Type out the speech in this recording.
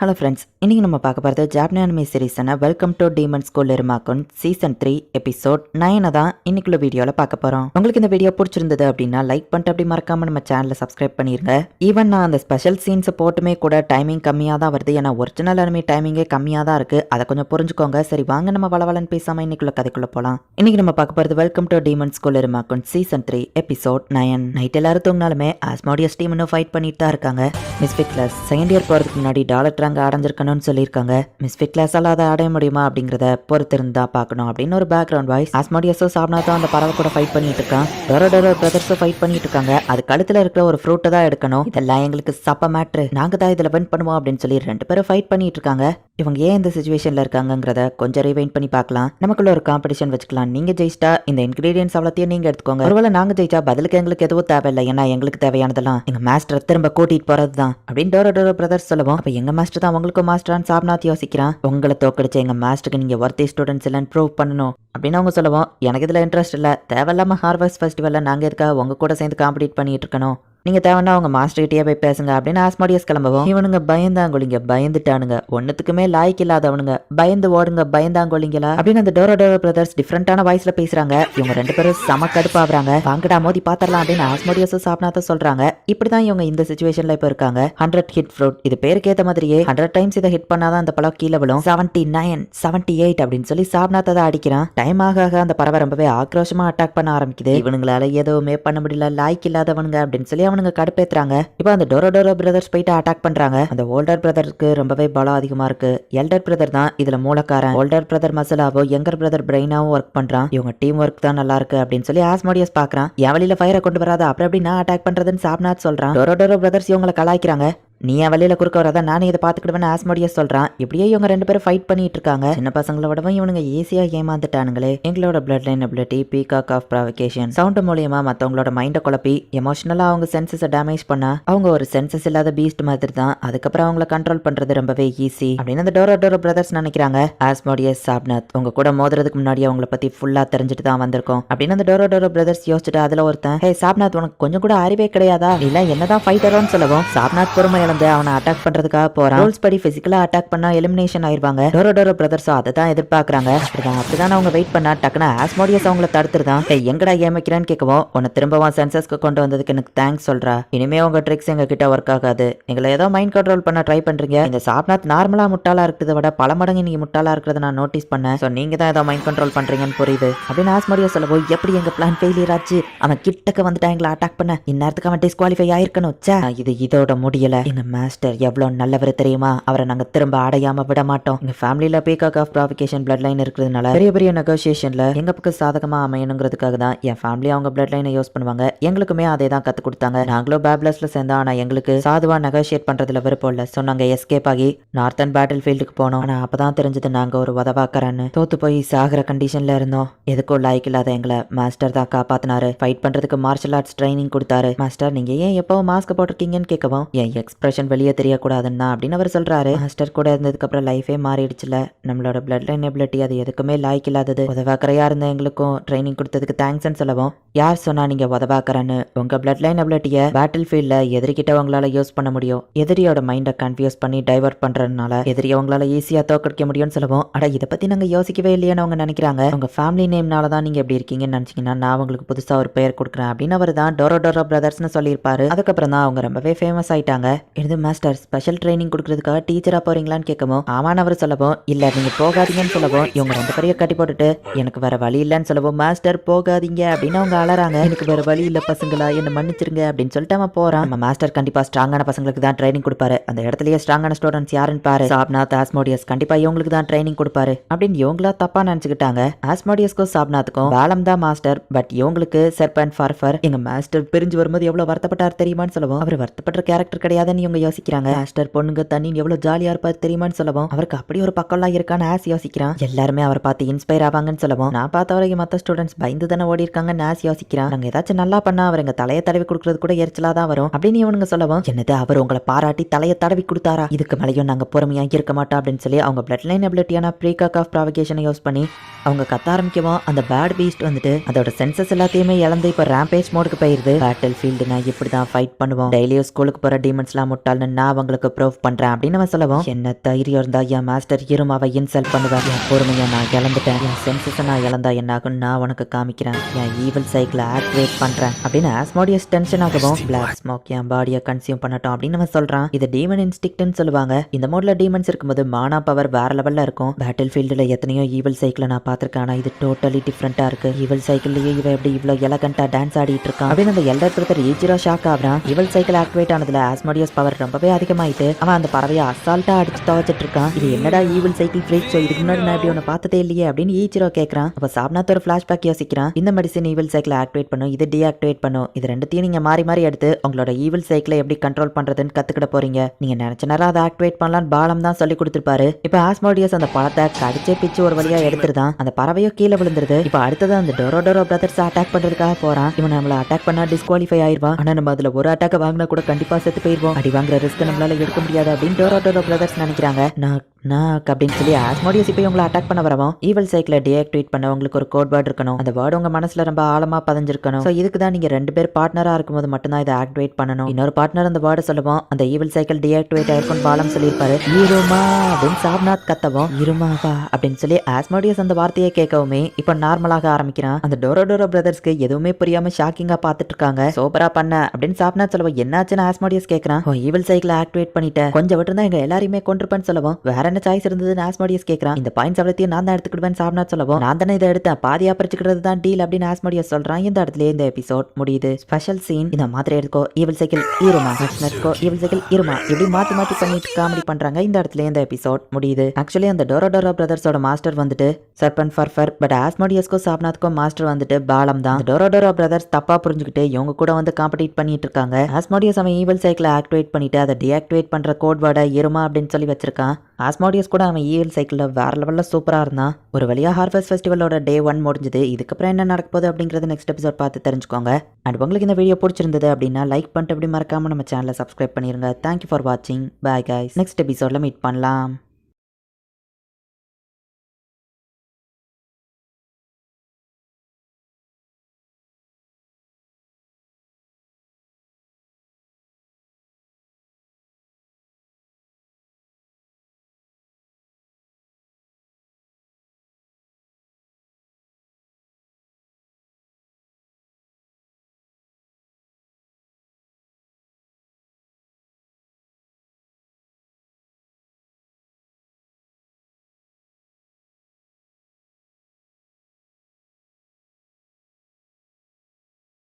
Hello friends, இன்னைக்கு நம்ம பார்க்க போகிறது ஜாப்பனீஸ் அனிமே சீரிஸான welcome to demon school Iruma kun season 3 episode 9 தான் இன்னைக்குள்ள வீடியோவில் பார்க்க போகிறோம். உங்களுக்கு இந்த வீடியோ பிடிச்சிருந்தது அப்படின்னா லைக் பண்ணிட்டு அப்படி மறக்காம நம்ம சேனலை சப்ஸ்கிரைப் பண்ணிருங்க. ஈவன் நான் அந்த ஸ்பெஷல் சீன்ஸை போட்டுமே கூட டைமிங் கம்மியாக தான் வருது. ஏன்னா ஒரிஜினல் அனிமே டைமிங்கே கம்மியாக தான் இருக்குது. அதை கொஞ்சம் புரிஞ்சுக்கோங்க. சரி வாங்க நம்ம வளவலன்னு பேசாமல் இன்னைக்குள்ள கதைக்குள்ளே போகலாம். இன்னைக்கு நம்ம பார்க்க போகிறது welcome to demon school Iruma kun season 3 episode 9. Night எல்லாரும் தூங்கினாலுமே ஆஸ்மோடியஸ் டீம் இன்னும் ஃபைட் பண்ணிட்டு தான் இருக்காங்க. மிஸ்பிக் கிளாஸ் செகண்ட் இயர் போகிறதுக்கு முன்னாடி டாலர் ட்ராங்க அடைஞ்சிருக்கணும்னு சொல்லியிருக்காங்க. மிஸ்பிக் கிளாஸால் அதை அடைய முடியுமா அப்படிங்கிறத பொறுத்திருந்தா பார்க்கணும் அப்படின்னு ஒரு பேக்ரவுண்ட் வாய்ஸ். ஆஸ்மோடியஸோ சாப்னாத்தோ அந்த பறவை கூட ஃபைட் பண்ணிட்டு இருக்கான். டோரோ பிரதர்ஸோ ஃபைட் பண்ணிட்டு இருக்காங்க. அது கழுத்துல இருக்கிற ஒரு ஃப்ரூட்டை தான் எடுக்கணும். இதெல்லாம் எங்களுக்கு சப்ப மேட்ரு, நாங்க தான் இதுல வின் பண்ணுவோம் அப்படின்னு சொல்லி ரெண்டு பேரும் ஃபைட் பண்ணிட்டு இருக்காங்க. இவங்க ஏன் இந்த சிச்சுவேஷன்ல இருக்காங்கிறத கொஞ்சம் ரிவைண்ட் பண்ணி பார்க்கலாம். நமக்குள்ள ஒரு காம்படிஷன் வச்சுக்கலாம். நீங்க ஜெயிச்சிட்டா இந்த இன்கிரீடியன்ஸ் அவ்வளோத்தையும் நீங்க எடுத்துக்கோங்க. ஒருவேளை நாங்க ஜெயிச்சா பதிலுக்கு எங்களுக்கு எதுவும் தேவையில்லை. ஏன்னா எங்களுக்கு தேவையானதெல்லாம் எங்க மாஸ்டர் திரும்ப கூட்டிட்டு போறது தான் அப்படின்னு டோரோ பிரதர்ஸ் சொல்லுவோம். அப்ப எங்க மாஸ்டர் தான் உங்களுக்கு மாஸ்டரான்னு சாப்னாத் யோசிக்கிறான். உங்களை தோக்கடிச்ச எங்க மாஸ்டருக்கு நீங்க ஒர்த்தி ஸ்டூடெண்ட்ஸ் இல்லைன்னு ப்ரூவ் பண்ணணும் அப்படின்னு அவங்க சொல்லுவோம். எனக்கு இதுல இன்ட்ரெஸ்ட் இல்லை. தேவையில்லாம ஹார்வெஸ்ட் ஃபெஸ்டிவல்ல நாங்க எதுக்காக உங்க கூட சேர்ந்து காம்படிட் பண்ணிட்டு இருக்கணும். நீங்க தேவைன்னா அவங்க மாஸ்டர்கிட்டயே போய் பேசுங்க அப்படின்னு ஆஸ்மோடியஸ் கிளம்பவும். இவனுங்க பயந்தாங்கொழிங்க, பயந்துட்டானுங்க, ஒன்னுத்துக்குமே லாய்க்கு இல்லாதவனுங்க, பயந்து ஓடுங்க பயந்தாங்கொழிங்களா அப்படின்னு அந்த டோரோ பிரதர்ஸ் டிஃப்ரெண்டான வாய்ஸ்ல பேசுறாங்க. இவங்க ரெண்டு பேரும் சம கடுப்பாகிறாங்க. வாங்கடா மோதி பாத்திரலாம் அப்படின்னு ஆஸ்மோடியஸும் சாப்னாத்தும் சொல்றாங்க. இப்படிதான் இவங்க இந்த சிச்சுவேஷன்ல இப்ப இருக்காங்க. 100 ஹிட் ஃப்ரூட், இது பேருக்கு ஏத்த மாதிரியே 100 டைம்ஸ் இதை ஹிட் பண்ணாதான் அந்த பழம் கீழே விழும். 79 78 அப்படின்னு சொல்லி சாப்னாத் அதை அடிக்கிறான். டைம் ஆக அந்த பறவை ரொம்பவே ஆக்ரோஷமா அட்டாக் பண்ண ஆரம்பிக்குது. இவனுங்களால எதுவுமே பண்ண முடியல, லாய்க்கு இல்லாதவனுங்க அப்படின்னு சொல்லி அவனுங்க கடுப்பேத்துறாங்க. இப்போ அந்த டோரோ பிரதர்ஸ் போயிட்டு அட்டாக் பண்றாங்க. அந்த ஓல்டர் பிரதருக்கு ரொம்பவே பலம் அதிகமா இருக்கு. எல்டர் பிரதர் தான் இதுல மூலக்காரன். ஓல்டர் பிரதர் மசலாவோ யங்கர் பிரதர் பிரெயினாவும் ஒர்க் பண்றான். இவங்க டீம் ஒர்க் தான் நல்லா இருக்கு அப்படின்னு சொல்லி ஆஸ்மோடியஸ் பாக்குறான். என் வழியில ஃபயரை கொண்டு வராத அப்புறம் எப்படி நான் அட்டாக் பண்றதுன்னு சாப்னாத் சொல்றான். டோரோ பிரதர்ஸ் இவங்களை கலாய்க்கிறாங்க. நீ என் வழியில குறுக்க வராத, நானே இதை பாத்துக்கிடுவேன்னு ஆஸ்மோடியஸ் சொல்றான். இப்படியே இவங்க ரெண்டு பேரும் ஃபைட் பண்ணிட்டு இருக்காங்க. சின்ன பசங்களை விடவும் இவனுங்க ஈஸியா ஏமாந்துட்டானுங்களே. எங்களோட blood line ability peacock of provocation sound மூலியமா மத்தவங்களோட மைண்டை குழப்பி எமோஷனலா அவங்க சென்சஸை டேமேஜ் பண்ணா அவங்க ஒரு சென்சஸ் இல்லாத பீஸ்ட் மாதிரி தான். அதுக்கப்புறம் அவங்கள கண்ட்ரோல் பண்றது ரொம்பவே ஈஸி அப்படின்னு அந்த டோரோ பிரதர்ஸ் நினைக்கிறாங்க. ஆஸ்மோடியஸ் சாப்னாத் உங்க கூட மோதுறதுக்கு முன்னாடி அவங்கள பத்தி ஃபுல்லா தெரிஞ்சுட்டு தான் வந்திருக்கோம் அப்படின்னு அந்த டோரோ பிரதர்ஸ் யோசிச்சுட்டு அதுல ஒருத்தன், ஹே சாப்னாத் உனக்கு கொஞ்சம் கூட அறிவே கிடையாதா, இல்ல என்னதான் ஃபைட்டரோன்னு சொல்லவும் சாப்னாத் பொறுமை இழந்து அவனை அட்டாக் பண்றதுக்காக போறான். ரூல்ஸ் படி பிசிக்கலா அட்டாக் பண்ணா எலிமினேஷன் ஆயிருவாங்க. டோரோ பிரதர்ஸ் அதை தான் எதிர்பார்க்கறாங்க. அப்படிதான் அவங்க வெயிட் பண்ணா டக்குனு ஆஸ்மோடியஸ் அவங்கள தடுத்துருதான். எங்கடா ஏமிக்கிறேன்னு கேட்கவும், உன்னை திரும்பவும் சென்சஸ்க்கு கொண்டு வந்ததுக்கு எனக்கு தேங்க்ஸ் சொல்றா. இனிமே உங்க ட்ரிக்ஸ் எங்க கிட்ட ஒர்க் ஆகாது. எங்களை ஏதோ மைண்ட் கண்ட்ரோல் பண்ண ட்ரை பண்றீங்க. இந்த சாப்னாத் நார்மலா முட்டாளா இருக்கிறத விட பல மடங்கு நீங்க முட்டாளா இருக்கிறத நான் நோட்டீஸ் பண்ணேன். சோ நீங்க தான் ஏதோ மைண்ட் கண்ட்ரோல் பண்றீங்கன்னு புரியுது அப்படின்னு ஆஸ்மோடியஸ் சொல்லவும், எப்படி எங்க பிளான் ஃபெயிலியர் ஆச்சு, அவன் கிட்டக்க வந்துட்டா எங்களை அட்டாக் பண்ண, இந்நேரத்துக்கு அவன் டிஸ்குவாலிஃபை ஆயிருக்கணும். இது இதோட முடியல. எங்க மாஸ்டர் எவ்வளவு நல்லவர் தெரியுமா, அவரை நாங்க திரும்ப அடையாம விட மாட்டோம். எங்க ஃபேமிலியில பீகாக் ஆஃப் ப்ராவகேஷன் பிளட் லைன் இருக்கிறதுனால பெரிய நெகோசியேஷன்ல எங்க பக்கம் சாதகமா அமையணுங்கிறதுக்காக தான் என் ஃபேமிலி அவங்க பிளட் லைனை யூஸ் பண்ணுவாங்க. எங்களுக்குமே அதே தான் கத்து கொடுத்தாங்க. நாங்களும் பேப்லஸ்ல சேர்ந்தோம். ஆனா எங்களுக்கு சாதுவா நெகோசியேட் பண்றதுல விருப்பம் இல்ல. ஸோ நாங்க எஸ்கேப் ஆகி நார்த்தன் பேட்டில் ஃபீல்டுக்கு போனோம். ஆனா அப்பதான் தெரிஞ்சது நாங்க ஒரு உதவாக்கறான்னு. தோத்து போய் சாகிற கண்டிஷன்ல இருந்தோம். எதுக்கும் லாய்க்கு இல்லாத எங்களை மாஸ்டர் தான் காப்பாத்தினாரு. ஃபைட் பண்றதுக்கு மார்ஷல் ஆர்ட்ஸ் ட்ரைனிங் கொடுத்தாரு. மாஸ்டர் நீங்க ஏன் எப்பவும் மாஸ்க் போட்டிருக்கீங்கன்னு கேட்கவும், என் எக்ஸ்பிரஷன் வெளியே தெரியக்கூடாதுன்னா அப்படின்னு அவர் சொல்றாரு. மாஸ்டர் கூட இருந்ததுக்கு அப்புறம் லைஃபே மாறிடுச்சுல. நம்மளோட பிளட் லைன் எபிலிட்டி அது எதுக்குமே லாய்க்கு இல்லாதது. உதவாக்கரையா இருந்த எங்களுக்கும் ட்ரைனிங் கொடுத்ததுக்கு தேங்க்ஸ்ன்னு சொல்லவும், யார் சொன்னா நீங்க உதவாக்கறன்னு, உங்க பிளட் லைன் எபிலிட்டிய பேட்டில் ஃபீல்ட்ல எதிரிகிட்ட உங்களால யூஸ் பண்ண முடியும். எதிரியோட மைண்டை கன்ஃபியூஸ் பண்ணி டைவர்ட் பண்றதுனால எதிரியை உங்களால ஈஸியா தோக்கடிக்க முடியும்னு சொல்லவும், அட இதை பத்தி நாங்க யோசிக்கவே இல்லையான்னு அவங்க நினைக்கிறாங்க. உங்க ஃபேமிலி நேம்னால தான் நீங்க எப்படி இருக்கீங்கன்னு நினைச்சீங்கன்னா நான் உங்களுக்கு புதுசா ஒரு பெயர் கொடுக்குறேன் அப்படின்னு அவர் தான் டோரோ பிரதர்ஸ்னு சொல்லியிருப்பாரு. அதுக்கப்புறம் தான் அவங்க ரொம்பவே ஃபேமஸ் ஆயிட்டாங்க. இது மாஸ்டர் ஸ்பெஷல் ட்ரைனிங் கொடுக்கறதுக்காக டீச்சரா போறீங்களான்னு கேட்கவும், ஆமான்னு அவர் சொல்லவும், இல்ல நீங்க போகாதீங்கன்னு சொல்லவும், இவங்க ரெண்டு பேரையும் கட்டி போட்டுட்டு எனக்கு வேற வழி இல்லைன்னு சொல்லவும், மாஸ்டர் போகாதீங்க அப்படின்னு அவங்க அலறாங்க. எனக்கு வேற வழி இல்ல பசங்களா, என்ன மன்னிச்சிருங்க அப்படின்னு சொல்லிட்டு அவன் போறான். நம்ம மாஸ்டர் கண்டிப்பா ஸ்ட்ராங்கான பசங்களுக்கு தான் ட்ரைனிங் கொடுப்பாரு. அந்த இடத்துலயே ஸ்ட்ராங்கான ஸ்டூடெண்ட்ஸ் யாருன்னு பாரு. சாப்னாத் ஆஸ்மோடியஸ் கண்டிப்பா இவங்களுக்கு தான் ட்ரைனிங் கொடுப்பாரு அப்படின்னு இவங்களா தப்பா நினைச்சுக்கிட்டாங்க. ஆஸ்மோடியஸ்க்கும் சாப்னாத்துக்கும் பாலம் தான் மாஸ்டர். பட் இவங்களுக்கு செர்பன்ட் ஃபார்ஃபர். எங்க மாஸ்டர் பிரிஞ்சு வரும்போது எவ்வளவு வருத்தப்பட்டார் தெரியுமான்னு சொல்லவும், அவர் வருத்தப்படுற கேரக்டர் கிடையாதுன்னு இவங்க யோசிக்கிறாங்க. மாஸ்டர் பொண்ணுங்க தண்ணி எவ்வளவு ஜாலியா இருப்பாரு தெரியுமான்னு சொல்லவும், அவருக்கு அப்படி ஒரு பக்கம்லாம் இருக்கான்னு ஆஸ் யோசிக்கிறான். எல்லாருமே அவரை பார்த்து இன்ஸ்பயர் ஆவாங்கன்னு சொல்லவும், நான் பார்த்த வரைக்கும் மற்ற ஸ்டூடெண்ட்ஸ் பயந்து தானே ஓடி இருக்காங்கன்னு ஆஸ் யோசிக்கிறான். நாங்க ஏதாச்சும் நல்லா பண்ணா அவர் எங்க தலையை தடவி கொடுக்கறது கூட எரிச்சலா தான் வரும் அப்படின்னு இவனுங்க சொல்லவும், என்னது அவர் உங்களை பாராட்டி தலையை தடவி கொடுத்தாரா, இதுக்கு மேலேயும் நாங்க பொறுமையா இருக்க மாட்டோம் அப்படின்னு சொல்லி அவங்க பிளட் லைன் எபிலிட்டியான பீகாக் ஆஃப் ப்ராவகேஷனை யூஸ் பண்ணி அவங்க கத்த ஆரம்பிக்கவும், அந்த பேட் பீஸ்ட் வந்துட்டு அதோட சென்சஸ் எல்லாத்தையுமே இழந்து இப்ப ரேம்பேஜ் மோடுக்கு போயிருது. பேட்டில் ஃபீல்டுனா இப்படிதான் ஃபைட் பண்ணுவோம். டெய்லியும் ஸ்கூலுக்கு போற டீமன்ஸ்லாம் முட்டாள்னு நான் அவங்களுக்கு ப்ரூவ் பண்றேன் அப்படின்னு அவன் சொல்லவும், என்ன தைரியம் இருந்தா என் மாஸ்டர் இருமாவை இன்சல்ட் பண்ணுவேன், என் பொறுமையை நான் இழந்துட்டேன், என் சென்சஸை நான் இழந்தா என்னாகும் நான் உனக்கு காமிக்கிறேன், என் ஈவில் சைக்கிளை ஆக்டிவேட் பண்றேன் அப்படின்னு ஆஸ்மோடியஸ் டென்ஷன் ஆகவும், பிளாக் ஸ்மோக் என் பாடியை கன்சியூம் பண்ணட்டும் அப்படின்னு அவன் சொல்றான். இது டீமன் இன்ஸ்டிக்ட்னு சொல்லுவாங்க. இந்த மோட்ல டீமன்ஸ் இருக்கும்போது மானா பவர் வேற லெவல்ல இருக்கும். பேட்டில் ஃபீல்டுல எத்தனையோ ஈவில் சைக்கிளை நான் பார்த்திருக்கேன், ஆனா இது டோட்டலி டிஃப்ரெண்டா இருக்கு. ஈவில் சைக்கிள்லயே இவ எப்படி இவ்வளவு எலகண்டா டான்ஸ் ஆடிட்டு இருக்கான் அப்படின்னு அந்த எல்டர் பிரதர் ஈச்சிரோ ஷாக் ஆகுறான். ஈவில் சைக்கிள் ஆக்டிவேட் ஆனதுல ஆஸ்மோடியஸ் பவர் ரொம்பவே அதிகமாயிட்டு அவன் அந்த பறவையை அசால்ட்டா அடிச்சு துவைச்சிட்டு இருக்கான். இது என்னடா ஈவில் சைக்கிள் ஃப்ரீக் ஷோ, இதுக்கு முன்னாடி நான் இப்படி ஒன்று பார்த்ததே இல்லையே அப்படின்னு ஈச்சிரோ கேட்கறான். அப்ப சாப்நாத் ஒரு ஃபிளாஷ்பேக் யோசிக்கிறான். இந்த மெடிசின் ஈவில் சைக்கிள் ஆக்டிவேட் பண்ணும், இது டீஆக்டிவேட் பண்ணும், இது ரெண்டுத்தையும் நீங்க மாறி மாறி எடுத்து உங்களோட ஈவில் சைக்கிளை எப்படி கண்ட்ரோல் பண்றதுன்னு கத்துக்கிட போறீங்க. நீங்க நினைச்ச நேரம் அதை ஆக்டிவேட் பண்ணலாம் பாலம் தான் சொல்லி கொடுத்துருப்பாரு. இப்ப ஆஸ்மோடியஸ் அந்த பழத்தை கடிச்சே பிச்சு ஒரு வழியா எடுத்துருதான். அந்த பறவையோ கீழே விழுந்துருது. இப்ப அடுத்தது அந்த டோரோ பிரதர்ஸ் அட்டாக் பண்றதுக்காக போறான். இவன் நம்மள அட்டாக் பண்ணா டிஸ்குவாலிஃபை ஆயிருவான். ஆனா நம்ம அதுல ஒரு அட்டாக் வாங்கினா கூட கண்டிப்பா செத்து போயிருவோம். அடி வாங்குற ரிஸ்க் நம்மளால எடுக்க முடியாது அப்படின்னு டோரோ பிரதர்ஸ் நினைக்கிறாங்க. நாக் அப்படின்னு சொல்லி ஆஸ்மோடியஸ் இப்போ உங்களை அட்டாக் பண்ண வரவும், ஈவில் சைக்கிளை டீஆக்டிவேட் பண்ண உங்களுக்கு ஒரு கோட் வேர்ட் இருக்கணும். அந்த வேர்டு உங்க மனசுல ரொம்ப ஆழமா பதிஞ்சிருக்கணும். ஸோ இதுக்கு தான் நீங்க 2 பேர் பார்ட்னரா இருக்கும்போது மட்டும்தான் இதை ஆக்டிவேட் பண்ணணும். இன்னொரு பார்ட்னர் அந்த வேர்டை சொல்லுவோம். அந்த ஈவில் சைக்கிள் டீஆக்டிவேட் ஆயிருக்கும் பாலம் சொல்லியிருப்பாரு. இருமா அப்படின்னு சாப்நாத் கத்தவும், இருமாவா அப்படின்னு சொல்லி ஆஸ்மோடியஸ் அந்த வார்த்தையை கேட்கவுமே இப்போ நார்மலாக ஆரம்பிக்கிறான். அந்த டோரோ பிரதர்ஸ்க்கு எதுவுமே புரியாம ஷாக்கிங்கா பார்த்துட்டு இருக்காங்க. சூப்பரா பண்ண அப்படின்னு சாப்நாத் சொல்லவும், என்னாச்சுன்னு ஆஸ்மோடியஸ் கேட்கறான். ஈவில் சைக்கிளை ஆக்டிவேட் பண்ணிட்டேன், கொஞ்சம் விட்டுருந்தா எங்க எல்லாரையுமே கொண்டிருப்பேன்னு சொல்லவும், வேற என்ன சாய்ஸ் இருந்ததுன்னு ஆஸ்மோடியஸ் கேட்கறான். இந்த பாயிண்ட்ஸ் அவ்வளத்தையும் நான் தான் எடுத்துக்கிடுவேன் சாப்நாத் சொல்லவும், நான் தானே இதை எடுத்தேன், பாதியா பிரிச்சுக்கிறது தான் டீல் அப்படின்னு ஆஸ்மோடியஸ் சொல்றான். இந்த இடத்துல இந்த எபிசோட் முடியுது. ஸ்பெஷல் சீன், இந்த மாதிரி எடுக்கோ ஈவில் சைக்கிள் இருமா, ஈவில் சைக்கிள் இருமா, இப்படி மாத்தி மாத்தி பண்ணிட்டு காமெடி பண்றாங்க. இந்த இடத்துல இந்த எபிசோட் முடியுது. ஆக்சுவலி அந்த டோரோ பிரதர்ஸோட மாஸ்டர் வந்துட்டு சர்பன் ஃபர்ஃபர், பட் ஆஸ்மோடியஸ்க்கும் சாப்நாத்க்கும் மாஸ்டர் வந்துட்டு பாலம் தான். டோரோ பிரதர்ஸ் தப்பா புரிஞ்சுக்கிட்டு இவங்க கூட வந்து காம்படிட் பண்ணிட்டு இருக்காங்க. ஆஸ்மோடியஸ் அவன் ஈவில் சைக்கிளை ஆக்டிவேட் பண்ணிட்டு அதை டீஆக்டிவேட் பண்ற கோட் வேர்டை இருமா அப்படின்னு சொல்லி வச்சிருக்கான். ஆஸ்மோடியஸ் கூட அவன் ஈவில் சைக்கிளில் வேற லெவலில் சூப்பராக இருந்தான். ஒரு வழியா ஹார்வெஸ்ட் ஃபெஸ்டிவலோட டே 1 முடிஞ்சது. இதுக்கப்புறம் என்ன நடக்க போகுது அப்படிங்கிறது நெக்ஸ்ட் எபிசோட் பார்த்து தெரிஞ்சுக்கோங்க. அண்ட் உங்களுக்கு இந்த வீடியோ பிடிச்சிருந்தது அப்படின்னா லைக் பண்ணிட்டு அப்படி மறக்காம நம்ம சேனலை சப்ஸ்கிரைப் பண்ணிருங்க. தேங்க்யூ ஃபார் வாட்சிங். Bye guys. நெக்ஸ்ட் எபிசோட்ல மீட் பண்ணலாம்.